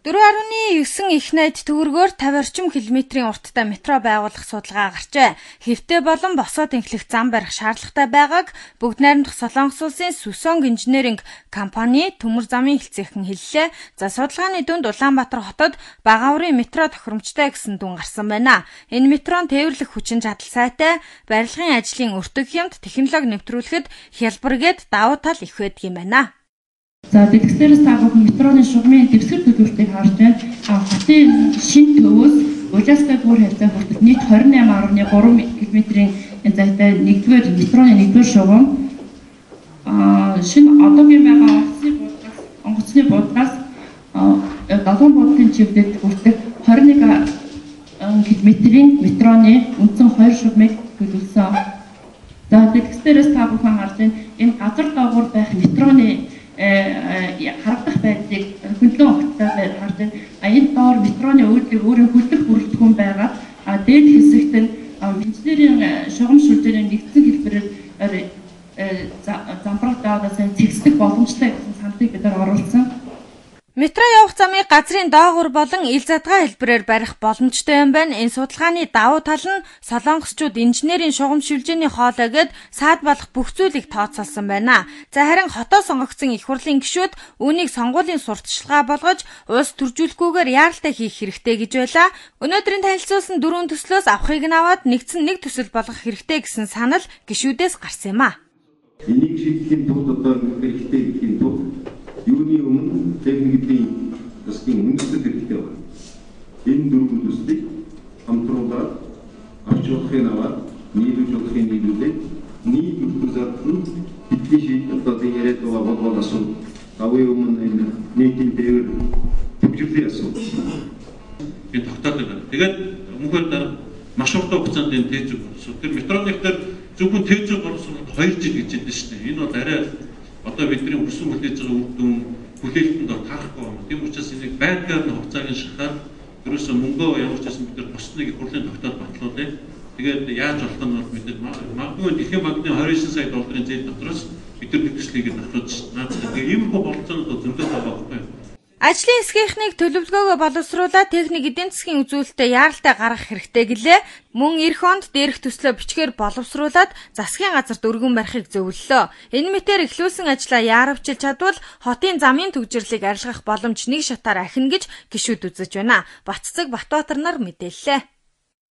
4.9 их найд төгрөгөөр 50 орчим километрийн урттай метро байгуулах судалгаа гарчээ. Хэвтээ болон босоод инхлэх зам барих шаардлагатай байгааг Бүгд найрамдах Солонгос улсын Сүсонг инженеринг компани төмөр замын хэлцээхэн хэллээ. За судалгааны дүнд Улаанбаатар хотод бага аврын метро тохиромжтой гэсэн дүн гарсан байна. Энэ метрон тээвэрлэх хүчин чадал сайтай, барилгын ажлын өртөг хямд, технологи нэвтрүүлэхэд хялбаргээд давуу тал их байдаг юм байна. За дэлгэцээрээс та бүхэн метроны шугамын дэвсгэр төлөвлөлтийг харж байна. Хотын шинэ төвөөс Улаанбаатар бүр хязгаар хүртэл нийт 28.3 км-ийн зайтай нэгдүгээр метроны нэгдүгээр шугам шинэ одоогийн байгаа онгоцны буудлаас далуун буудлын чиглэлд хүртэх 21 км-ийн метроны үндсэн 2 шугамыг төлөвлөсөн. За дэлгэцээрээс та бүхэн харж байна. Энэ газар доогуур байх метроны харагдах байдлыг хөндлөн огттой харж байна. Энэ доор метроны үйлдвэрийг өөрөөр хөдөлгөх бүрэлдэхүүн байгаа. Дээд хэсэгт нь инженерийн шугам шүлжээний нэгдсэн хэлбэрээр замбарах даадаас цэгцлэх боломжтой гэсэн сандыг бид нар оруулсан. Метро явах замыг газрын доогуур болон ил задгаа хэлбэрээр барих боломжтой юм байна. Энэ судалгааны давуу тал нь солонгосчууд инженерийн шугам шилжээний хоолой гээд саад болох бүх зүйлийг тооцоолсон байна. За харин хотоо сонгогдсон их хурлын гишүүд үүнийг сонгуулийн сурталчилгаа болгож улс төржүүлэхгүйгээр яаралтай хийх хэрэгтэй гэж байлаа. Өнөөдрийн танилцуулсан 4 төслөөс авахыг нь аваад нэгдсэн нэг төсөл болгох хэрэгтэй гэсэн санал гишүүдээс гарсан юм а. Энийг шийдэхийн тулд одоо хэрэгтэй гэхийн тулд юуны өмнө техникийн засгийн үндэслэл хэрэгтэй байна. Энэ дөрвөн төслийг хамтруулаад орчуулахын аваад нийлүүлж болохын нийлүүлээд нийт үзүүлэлт нь бидний шийдэл одоо яриад байгаа бол асуу. Авийн өмнө энэ нийтийн дээр төвжирлийн асуу. Би тогтоодог байна. Тэгээд өмнөхөр дараа маш урт хугацаанд энэ тээжиг болсон. Тэр метроных дээр зөвхөн тээжиг болсон 2 жил гэж байна шүү дээ. Энэ бол арай одоо бидний өссөн хүлээж байгаа үр дүн хүлээлтэнд таарахгүй байна. Тийм учраас энийг байнгаар нь хугацааг нь шахаад ерөөсөө мөнгөө ямар ч байсан бид нар бос нэг их хурлын тогтоол батлуулъя. Тэгээд яаж болох нь бол бид магадгүй Дэлхийн банкны 29 сая долларын зээл дотроос бид нар төслийг нь авах гэж наад. Тэгээд ийм болцоонууд зөндөө байгаа байхгүй юу? Ажлын эсгийнхнийг төлөвлөгөөгөө боловсруулаад техник эдийн засгийн үзүүлэлтэд яаралтай гаргах хэрэгтэй гэлээ. Мөн эх онд дээрх төслөө бичгээр боловсруулаад засгийн газарт өргөн барихыг зөвлөлөө. Энэ мэтээр эхлүүлсэн ажлаа яаравчилж чадвал хотын замын төвжирлийг арилгах боломж нэг шатаар ахина гэж гишүүд үзэж байна. Батцэг Батбаатар нар мэдээллээ.